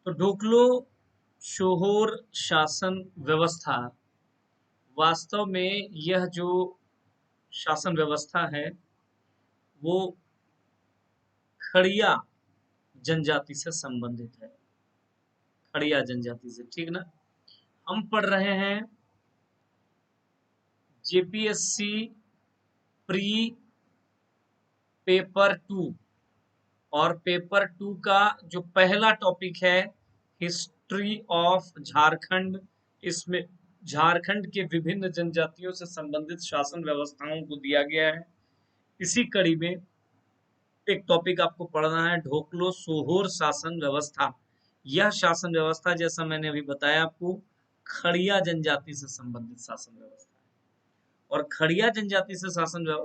तो ढोकलो शोहोर शासन व्यवस्था, वास्तव में यह जो शासन व्यवस्था है वो खड़िया जनजाति से संबंधित है। खड़िया जनजाति से, ठीक ना। हम पढ़ रहे हैं जेपीएससी प्री पेपर 2, और पेपर 2 का जो पहला टॉपिक है हिस्ट्री ऑफ झारखंड, इसमें झारखंड के विभिन्न जनजातियों से संबंधित शासन व्यवस्थाओं को दिया गया है। इसी कड़ी में एक टॉपिक आपको पढ़ना है ढोकलो सोहोर शासन व्यवस्था। यह शासन व्यवस्था, जैसा मैंने अभी बताया आपको, खड़िया जनजाति से संबंधित शासन व्यवस्था है। और खड़िया जनजाति से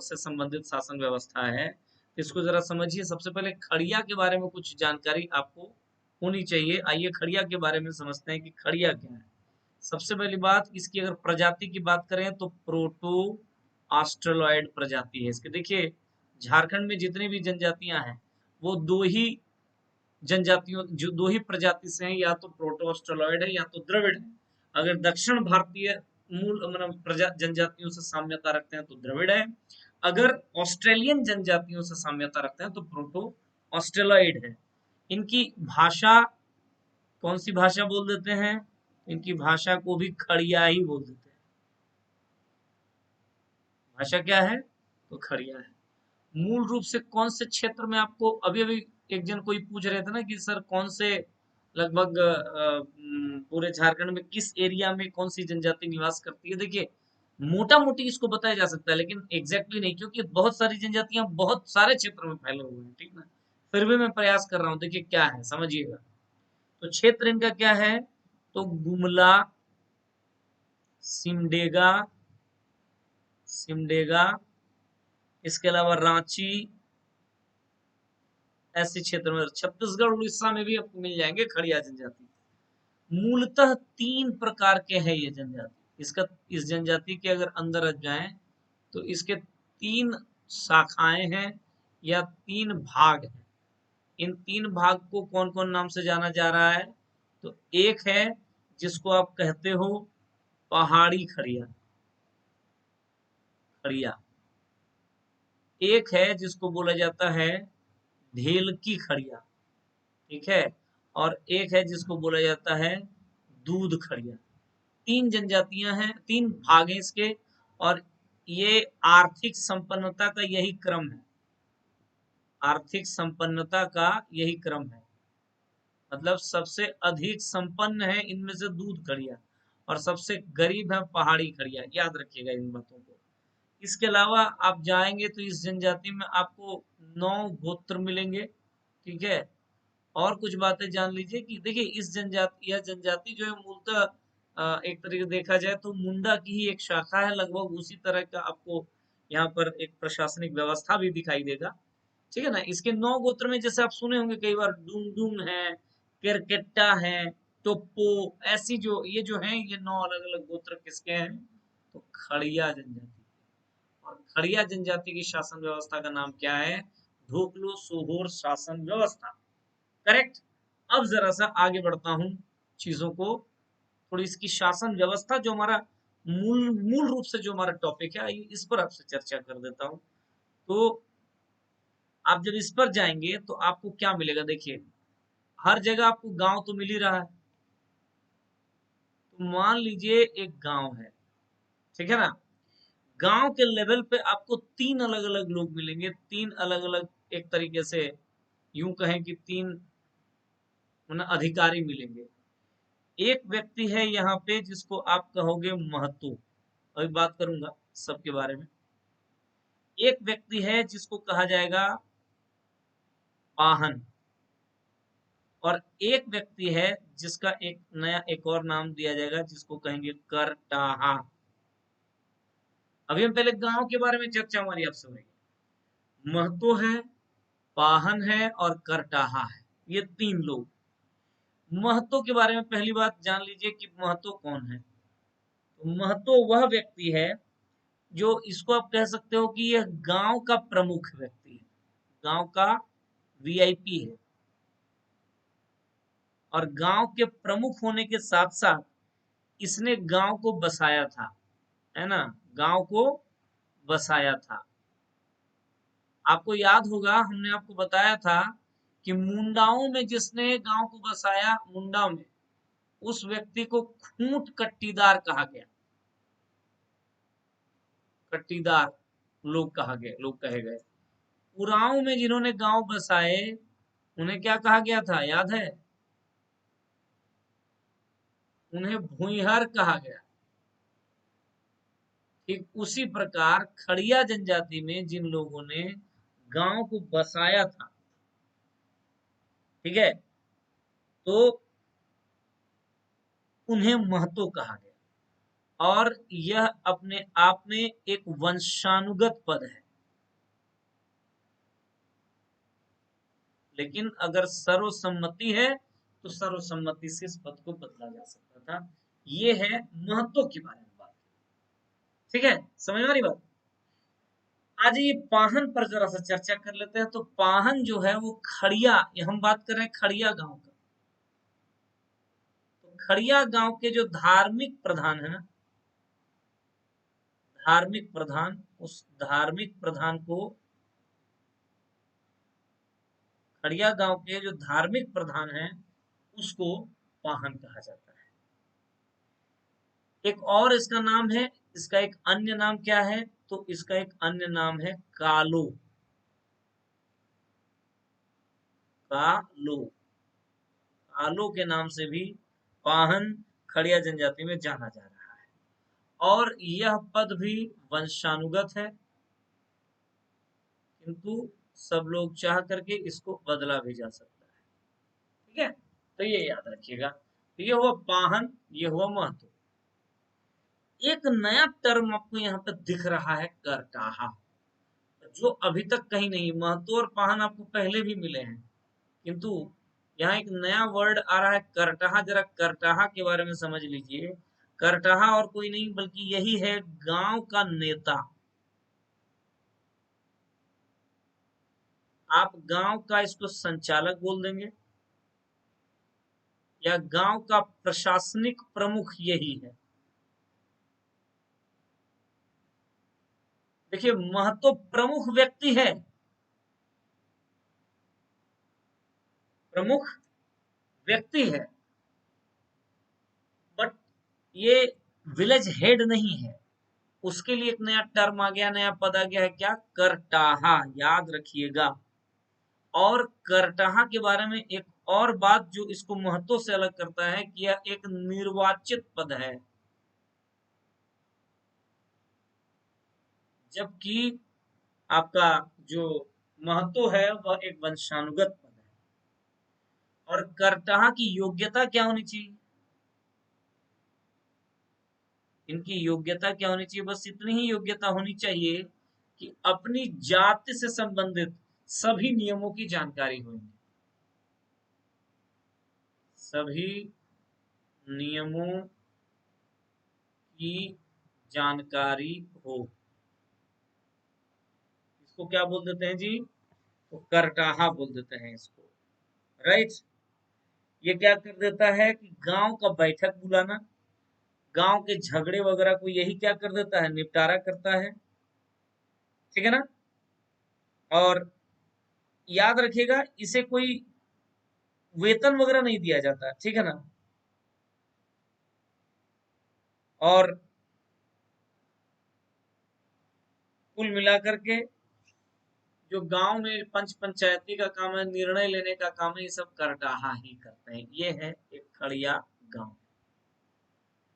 से संबंधित शासन व्यवस्था है, इसको जरा समझिए। सबसे पहले खड़िया के बारे में कुछ जानकारी आपको होनी चाहिए। आइए खड़िया के बारे में समझते हैं कि खड़िया क्या है। सबसे पहली बात, इसकी अगर प्रजाति की बात करें तो प्रोटो ऑस्ट्रेलॉइड प्रजाति है इसके। देखिए झारखंड में जितनी भी जनजातियां हैं वो दो ही जनजातियों, जो दो ही प्रजाति से हैं, या तो प्रोटो ऑस्ट्रेलॉइड है या तो द्रविड़ है। अगर दक्षिण भारतीय मूल मतलब जनजातियों से साम्यता रखते हैं तो द्रविड़ है। अगर ऑस्ट्रेलियन जनजातियों से साम्यता रखते हैं तो प्रोटो ऑस्ट्रेलॉइड है। इनकी भाषा, कौन सी भाषा बोल देते हैं? इनकी भाषा को भी खड़िया ही बोल देते हैं। भाषा क्या है? तो खड़िया है। मूल रूप से कौन से क्षेत्र में, आपको अभी अभी एक जन कोई पूछ रहे थे ना कि सर कौन से लगभग पूरे झारखंड में किस एरिया में कौन सी जनजाति निवास करती है। देखिए मोटा मोटी इसको बताया जा सकता है, लेकिन एग्जैक्टली नहीं, क्योंकि बहुत सारी जनजातियां बहुत सारे क्षेत्र में फैले हुए हैं, ठीक ना। फिर भी मैं प्रयास कर रहा हूँ, देखिए क्या है समझिएगा। तो क्षेत्र इनका क्या है? तो गुमला, सिमडेगा, सिमडेगा, इसके अलावा रांची, ऐसे क्षेत्र में छत्तीसगढ़ उड़ीसा में भी आपको मिल जाएंगे खड़िया जनजाति। मूलतः 3 प्रकार के हैं ये जनजाति। इस जनजाति के अगर अंदर जाएं तो इसके 3 शाखाएं हैं या 3 भाग हैं। इन 3 भाग को कौन कौन नाम से जाना जा रहा है? तो एक है जिसको आप कहते हो पहाड़ी खड़िया, खड़िया। एक है जिसको बोला जाता है ढेलकी खड़िया, ठीक है। और एक है जिसको बोला जाता है दूध खड़िया। 3 जनजातियां हैं, 3 भाग हैं इसके। और ये आर्थिक संपन्नता का यही क्रम है, आर्थिक संपन्नता का यही क्रम है। मतलब सबसे अधिक संपन्न है इनमें से दूध खड़िया, और सबसे गरीब है पहाड़ी खड़िया। याद रखिएगा इन बातों को। इसके अलावा आप जाएंगे तो इस जनजाति में आपको 9 गोत्र मिलेंगे, ठीक है। और कुछ बातें जान लीजिए कि देखिए इस जनजाति, यह जनजाति जो है मूलतः एक तरीके से देखा जाए तो मुंडा की ही एक शाखा है। लगभग उसी तरह का आपको यहाँ पर एक प्रशासनिक व्यवस्था भी दिखाई देगा, ठीक है ना। इसके 9 गोत्र में जैसे आप सुने होंगे कई बार, डूंगडूंग है, केरकेट्टा है, टोप्पो, ऐसी जो ये जो है ये 9 अलग अलग गोत्र किसके हैं? तो खड़िया जनजाति। और खड़िया जनजाति की शासन व्यवस्था का नाम क्या है? ढोकलो सोहोर शासन व्यवस्था, करेक्ट। अब जरा सा आगे बढ़ता हूँ चीजों को, थोड़ी इसकी शासन व्यवस्था जो हमारा मूल मूल रूप से जो हमारा टॉपिक है, आइए इस पर आपसे चर्चा कर देता हूँ। तो आप जब इस पर जाएंगे तो आपको क्या मिलेगा? देखिए हर जगह आपको गांव तो मिल ही रहा है। तो मान लीजिए एक गांव है, ठीक है ना। गांव के लेवल पे आपको 3 अलग अलग लोग मिलेंगे, 3 अलग अलग, एक तरीके से यूं कहें कि 3 अधिकारी मिलेंगे। एक व्यक्ति है यहाँ पे जिसको आप कहोगे महतो, अभी बात करूंगा सबके बारे में। एक व्यक्ति है जिसको कहा जाएगा पाहन, और एक व्यक्ति है जिसका एक नया एक और नाम दिया जाएगा जिसको कहेंगे करटाहा। अभी हम पहले गांव के बारे में चर्चा हमारी आपसे हुई। महतो है, पाहन है और करटाहा है, ये 3 लोग। महतो के बारे में पहली बात जान लीजिए कि महतो कौन है। तो महतो वह व्यक्ति है जो, इसको आप कह सकते हो कि यह गांव का प्रमुख व्यक्ति है, गांव का वीआईपी है। और गांव के प्रमुख होने के साथ साथ इसने गांव को बसाया था, है ना, गांव को बसाया था। आपको याद होगा हमने आपको बताया था कि मुंडाओं में जिसने गांव को बसाया, मुंडा में, उस व्यक्ति को खूंट कट्टीदार कहा गया। कट्टीदार लोग कहे गए। उरांव में जिन्होंने गांव बसाए उन्हें क्या कहा गया था, याद है? उन्हें भूइहर कहा गया। ठीक उसी प्रकार खड़िया जनजाति में जिन लोगों ने गांव को बसाया था, ठीक है, तो उन्हें महतो कहा गया। और यह अपने आप में एक वंशानुगत पद है, लेकिन अगर सर्वसम्मति है तो सर्वसम्मति से इस पद को बदला जा सकता था। ये है महतो के बारे में बात। ठीक है, समझ में आ रही बात? आज ये पाहन पर जरा सा चर्चा कर लेते हैं। तो पाहन जो है वो खड़िया, ये हम बात कर रहे हैं खड़िया गांव का। तो खड़िया गांव के जो धार्मिक प्रधान है ना, धार्मिक प्रधान, उस धार्मिक प्रधान को, खड़िया गांव के जो धार्मिक प्रधान है उसको पाहन कहा जाता है। एक और इसका नाम है, इसका एक अन्य नाम क्या है? तो इसका एक अन्य नाम है कालो। कालो, कालो के नाम से भी पाहन खड़िया जनजाति में जाना जा रहा है। और यह पद भी वंशानुगत है, किंतु सब लोग चाह करके इसको बदला भी जा सकता है। ठीक है, तो ये याद रखिएगा। तो ये हुआ पाहन, ये हुआ महतो। एक नया टर्म आपको यहाँ पे दिख रहा है, करटाहा, जो अभी तक कहीं नहीं। महतो और पाहन आपको पहले भी मिले हैं, किंतु यहाँ एक नया वर्ड आ रहा है, करटाहा। जरा करटाहा के बारे में समझ लीजिए। करटाहा और कोई नहीं बल्कि यही है, गांव का नेता। आप गांव का इसको संचालक बोल देंगे, या गांव का प्रशासनिक प्रमुख यही है। देखिए, महतो प्रमुख व्यक्ति है, प्रमुख व्यक्ति है, बट ये विलेज हेड नहीं है। उसके लिए एक नया टर्म आ गया, नया पद आ गया है, क्या? करटाहा। याद रखिएगा। और करटाहा के बारे में एक और बात जो इसको महत्व से अलग करता है कि यह एक निर्वाचित पद है, जबकि आपका जो महतो है वह एक वंशानुगत पद है। और करटाहा की योग्यता क्या होनी चाहिए? इनकी योग्यता क्या होनी चाहिए? बस इतनी ही योग्यता होनी चाहिए कि अपनी जाति से संबंधित सभी नियमों की जानकारी हो, सभी नियमों की जानकारी हो। इसको क्या बोल देते हैं जी? तो करटाहा बोल देते हैं इसको, राइट। ये क्या कर देता है कि गांव का बैठक बुलाना, गांव के झगड़े वगैरह को यही क्या कर देता है? निपटारा करता है। ठीक है ना? और याद रखिएगा, इसे कोई वेतन वगैरह नहीं दिया जाता, ठीक है ना? और कुल मिलाकर के जो गांव में पंच पंचायती का काम है, निर्णय लेने का काम है, ये सब करटाहा ही करते हैं। ये है एक खड़िया गांव।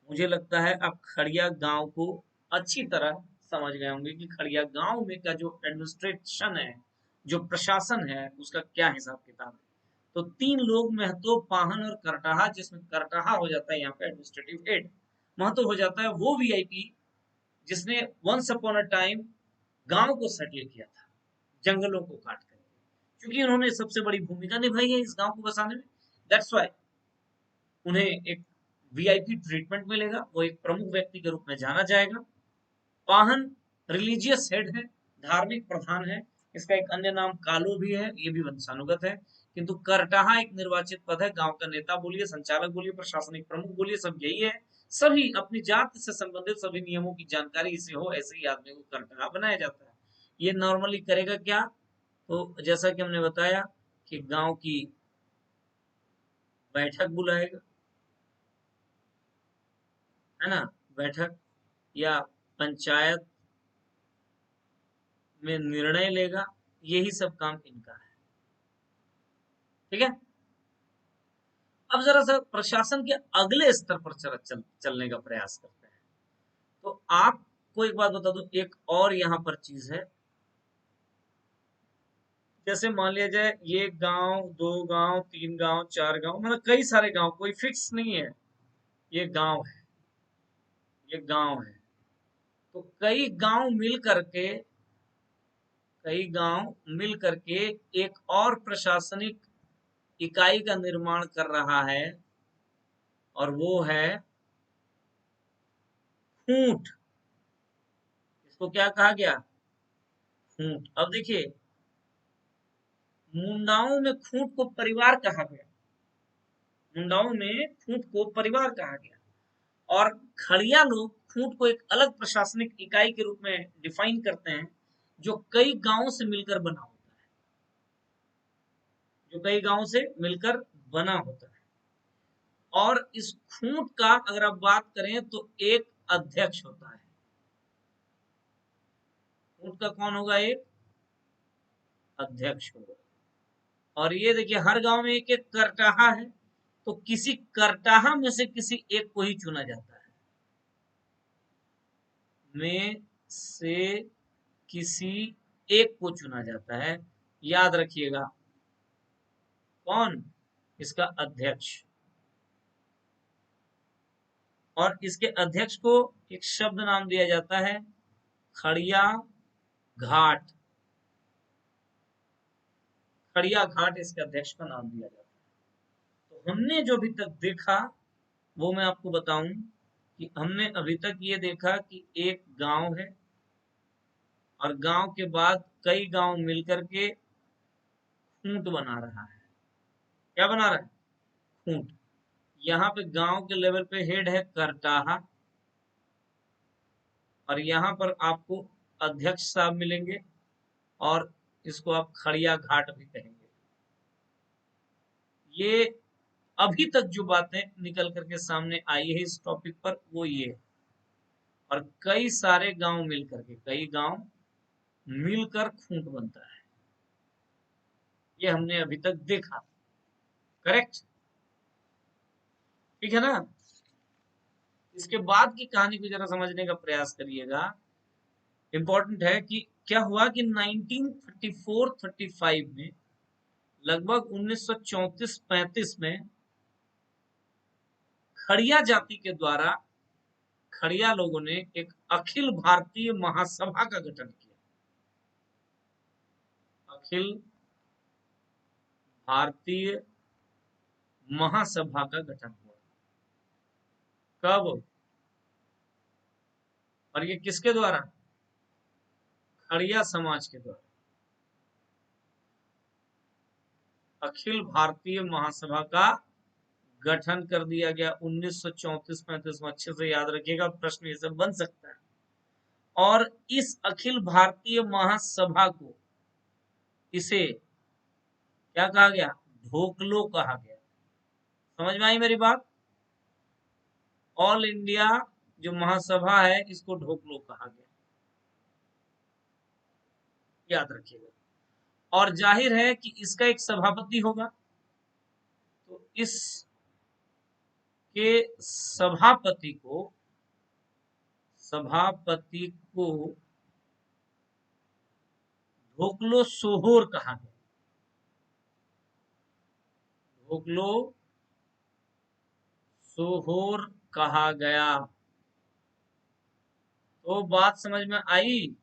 मुझे लगता है आप खड़िया गांव को अच्छी तरह समझ गए होंगे कि खड़िया गांव में का जो एडमिनिस्ट्रेशन है, जो प्रशासन है, उसका क्या हिसाब किताब है। तो तीन लोग, महतो, पाहन और करटाहा, जिसमें करटाहा हो जाता है यहाँ पे एडमिनिस्ट्रेटिव हेड, महतो हो जाता है वो वीआईपी जिसने वंस अपॉन अ टाइम गांव को सेटल किया था, जंगलों को काट कर, क्योंकि उन्होंने सबसे बड़ी भूमिका निभाई है इस गांव को बसाने में। दैट्स व्हाई उन्हें एक वीआईपी ट्रीटमेंट मिलेगा, वो एक प्रमुख व्यक्ति के रूप में जाना जाएगा। पाहन रिलीजियस हेड है, धार्मिक प्रधान है। इसका एक अन्य नाम कालो भी है, ये भी वंशानुगत है। किंतु करटाहा एक निर्वाचित पद है। गांव का नेता बोलिए, संचालक बोलिए, प्रशासनिक प्रमुख बोलिए, सब यही है। सभी अपनी जाति से संबंधित सभी नियमों की जानकारी इसे हो, ऐसे ही आदमी को करटाहा बनाया जाता है। ये नॉर्मली करेगा क्या? तो जैसा कि हमने बताया कि गांव की बैठक बुलाएगा, है ना, बैठक, या पंचायत में निर्णय लेगा, यही सब काम इनका है। ठीक है। अब जरा सा प्रशासन के अगले स्तर पर चलने का प्रयास करते हैं। तो आपको एक बात बता दूं, एक और यहाँ पर चीज है। जैसे मान लिया जाए ये गांव, 2 गांव, 3 गांव, 4 गांव, मतलब कई सारे गांव, कोई फिक्स नहीं है। ये गांव है, ये गांव है। तो कई गांव मिल करके एक और प्रशासनिक इकाई का निर्माण कर रहा है, और वो है खूंट। इसको क्या कहा गया? खूंट। अब देखिए, मुंडाओं में खूंट को परिवार कहा गया, मुंडाओं में खूंट को परिवार कहा गया, और खड़िया लोग खूंट को एक अलग प्रशासनिक इकाई के रूप में डिफाइन करते हैं, जो कई गांवों से मिलकर बना होता है, जो कई गांवों से मिलकर बना होता है। और इस खूंट का अगर आप बात करें तो एक अध्यक्ष होता है। खूंट का कौन होगा? एक अध्यक्ष होगा। और ये देखिए, हर गांव में एक एक करटाहा है, तो किसी करटाहा में से किसी एक को ही चुना जाता है, में से किसी एक को चुना जाता है। याद रखिएगा, कौन? इसका अध्यक्ष। और इसके अध्यक्ष को एक शब्द नाम दिया जाता है, खड़िया घाट। खड़िया घाट इसके अध्यक्ष का नाम दिया जाता है। तो हमने जो अभी तक देखा वो मैं आपको बताऊं कि हमने अभी तक ये देखा कि एक गांव है, और गांव के बाद कई गांव मिलकर के खूंट बना रहा है। क्या बना रहा है? खूंट। यहाँ पे गांव के लेवल पे हेड है करटाहा, और यहाँ पर आपको अध्यक्ष साहब मिलेंगे, और इसको आप खड़िया घाट भी कहेंगे। ये अभी तक जो बातें निकल करके सामने आई है इस टॉपिक पर, वो ये है। और कई सारे गांव मिलकर के, कई गांव मिलकर खूंट बनता है, ये हमने अभी तक देखा। करेक्ट? ठीक है ना? इसके बाद की कहानी को जरा समझने का प्रयास करिएगा। इंपॉर्टेंट है कि क्या हुआ कि 1934-35 में, लगभग 1934-35 में खड़िया जाति के द्वारा खड़िया लोगों ने एक अखिल भारतीय महासभा का गठन किया। अखिल भारतीय महासभा का गठन हुआ। कब? और ये किसके द्वारा? खड़िया समाज के द्वारा। अखिल भारतीय महासभा का गठन कर दिया गया 1934-35 में। अच्छे से याद रखिएगा, प्रश्न ये सब बन सकता है। और इस अखिल भारतीय महासभा को, इसे क्या कहा गया? ढोकलो कहा गया। समझ में आई मेरी बात? ऑल इंडिया जो महासभा है, इसको ढोकलो कहा गया, याद रखिएगा। और जाहिर है कि इसका एक सभापति होगा, तो इस के सभापति को ढोकलो सोहोर कहा गया। ढोकलो सोहोर कहा गया। तो बात समझ में आई?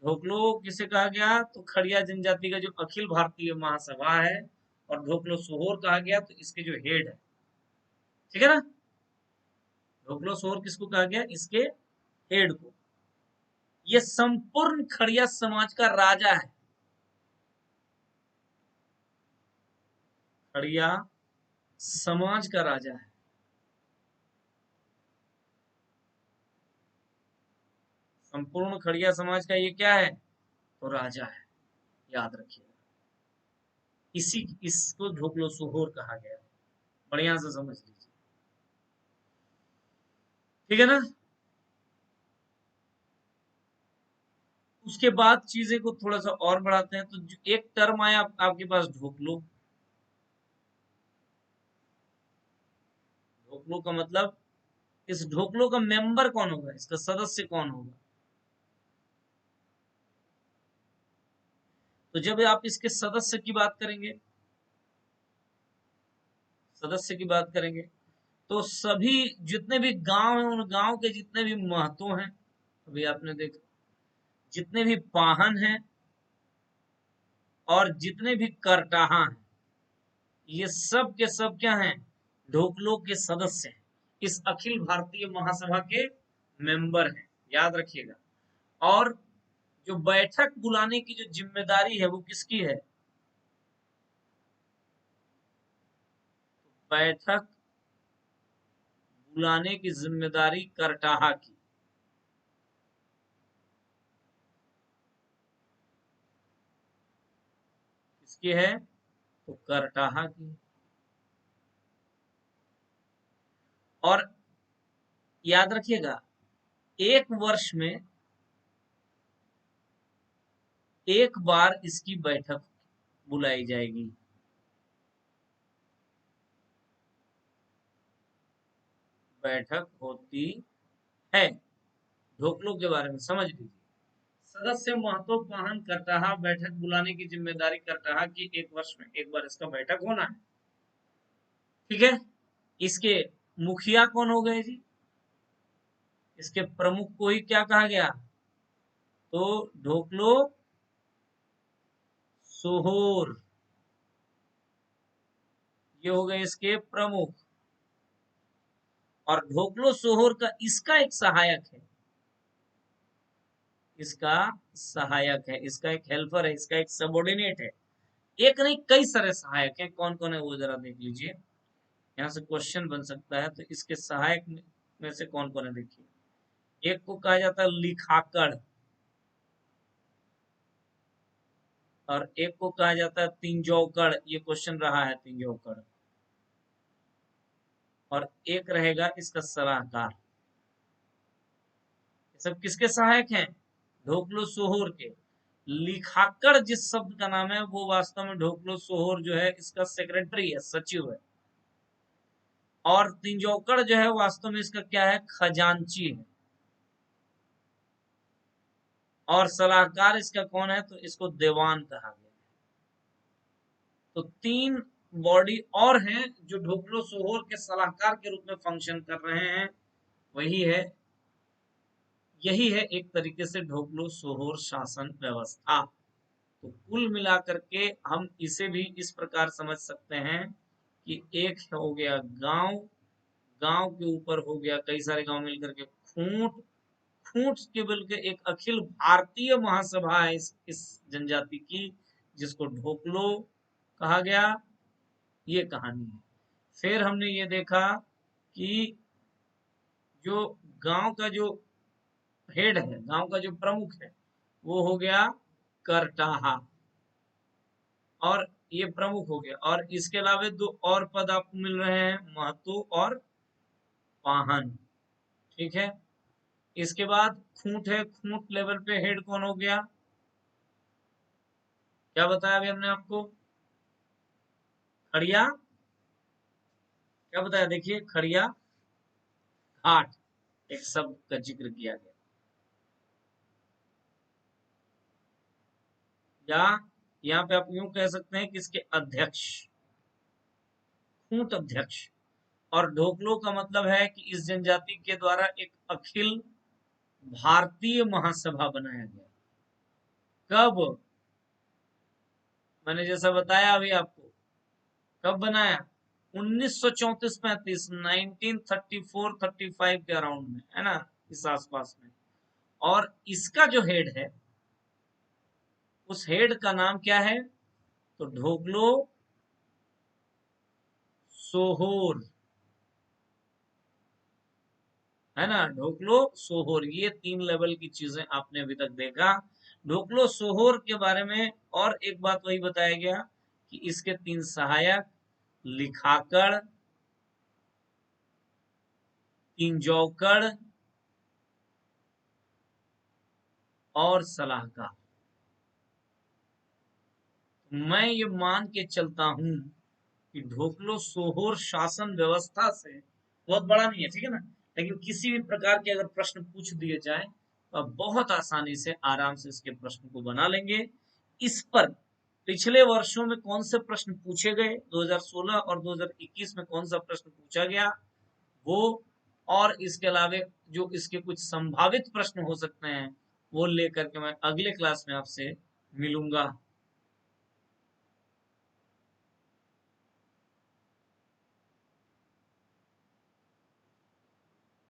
ढोकलो किसे कहा गया? तो खड़िया जनजाति का जो अखिल भारतीय महासभा है, और ढोकलो सोहोर कहा गया तो इसके जो हेड है। ठीक है ना? ढोकलो सोहोर किसको कहा गया? इसके हेड को। ये संपूर्ण खड़िया समाज का राजा है। खड़िया समाज का राजा है। संपूर्ण खड़िया समाज का ये क्या है? तो राजा है, याद रखिएगा। इसको ढोकलो सोहोर कहा गया है। बढ़िया से समझ लीजिए, ठीक है ना। उसके बाद चीजें को थोड़ा सा और बढ़ाते हैं, तो एक टर्म आया आपके पास ढोकलो। ढोकलो का मतलब, इस ढोकलो का मेंबर कौन होगा, इसका सदस्य कौन होगा? तो जब आप इसके सदस्य की बात करेंगे, सदस्य की बात करेंगे, तो सभी जितने भी गांव हैं, उन गांव के जितने भी महतो हैं, अभी आपने देखा, जितने भी पाहन हैं और जितने भी करटाहा हैं, ये सब के सब क्या हैं? ढोकलो के सदस्य हैं, इस अखिल भारतीय महासभा के मेंबर हैं, याद रखिएगा। और जो बैठक बुलाने की जो जिम्मेदारी है वो किसकी है? बैठक बुलाने की जिम्मेदारी करटाहा की। किसकी है? तो करटाहा की। और याद रखिएगा, एक वर्ष में एक बार इसकी बैठक बुलाई जाएगी। बैठक होती है। ढोकलो के बारे में समझ लीजिए। सदस्य महतो पाहन करटाहा, बैठक बुलाने की जिम्मेदारी करटाहा की, एक वर्ष में एक बार इसका बैठक होना है, ठीक है। इसके मुखिया कौन हो गए जी? इसके प्रमुख को ही क्या कहा गया? तो ढोकलो सोहोर, ये हो गए इसके प्रमुख। और ढोकलो सोहोर का इसका एक सहायक है, इसका सहायक है, इसका एक हेल्पर है, इसका एक सबॉर्डिनेट है। एक नहीं, कई सारे सहायक हैं। कौन कौन है वो जरा देख लीजिए, यहाँ से क्वेश्चन बन सकता है। तो इसके सहायक में से कौन कौन है देखिए। एक को कहा जाता है लिखाकड़, और एक को कहा जाता है तिंजौकड़, ये क्वेश्चन रहा है तिंजौकड़। और एक रहेगा इसका सलाहकार। ये सब किसके सहायक हैं? ढोकलो सोहोर के। लिखाकड़ जिस शब्द का नाम है, वो वास्तव में ढोकलो सोहोर जो है इसका सेक्रेटरी है, सचिव है। और तिंजौकड़ जो है वास्तव में इसका क्या है? खजांची है। और सलाहकार इसका कौन है? तो इसको देवान कहा गया। तो तीन बॉडी और हैं जो ढोकलो सोहोर के सलाहकार के रूप में फंक्शन कर रहे हैं। वही है, यही है एक तरीके से ढोकलो सोहोर शासन व्यवस्था। तो कुल मिलाकर के हम इसे भी इस प्रकार समझ सकते हैं कि एक हो गया गांव, गांव के ऊपर हो गया कई सारे गांव मिलकर के खूंट, खूंट के बल के एक अखिल भारतीय महासभा है इस जनजाति की, जिसको ढोकलो कहा गया। ये कहानी है। फिर हमने ये देखा कि जो गांव का जो हेड है, गांव का जो प्रमुख है, वो हो गया करटाहा, और ये प्रमुख हो गया। और इसके अलावा दो और पद आपको मिल रहे हैं, महतो और पाहन, ठीक है। इसके बाद खूंट है, खूंट लेवल पे हेड कौन हो गया? क्या बताया अभी हमने आपको? खड़िया। क्या बताया देखिए, खड़िया घाट, एक शब्द का जिक्र किया गया। या यहाँ पे आप यूं कह सकते हैं कि इसके अध्यक्ष, खूंट अध्यक्ष। और ढोकलो का मतलब है कि इस जनजाति के द्वारा एक अखिल भारतीय महासभा बनाया गया। कब? मैंने जैसा बताया अभी आपको, कब बनाया? 1934-35, 1934-35 के अराउंड में, है ना, इस आसपास में। और इसका जो हेड है, उस हेड का नाम क्या है? तो ढोकलो सोहोर, है ना, ढोकलो सोहोर, ये 3 लेवल की चीजें आपने अभी तक देखा। ढोकलो सोहोर के बारे में और एक बात वही बताया गया कि इसके 3 सहायक, लिखाकड़, तीन और सलाहकार। मैं ये मान के चलता हूं कि ढोकलो सोहोर शासन व्यवस्था से बहुत बड़ा नहीं है, ठीक है ना, लेकिन किसी भी प्रकार के अगर प्रश्न पूछ दिए जाए तो आप बहुत आसानी से आराम से इसके प्रश्न को बना लेंगे। इस पर पिछले वर्षों में कौन से प्रश्न पूछे गए, 2016 और 2021 में कौन सा प्रश्न पूछा गया, वो और इसके अलावा जो इसके कुछ संभावित प्रश्न हो सकते हैं वो लेकर के मैं अगले क्लास में आपसे मिलूंगा।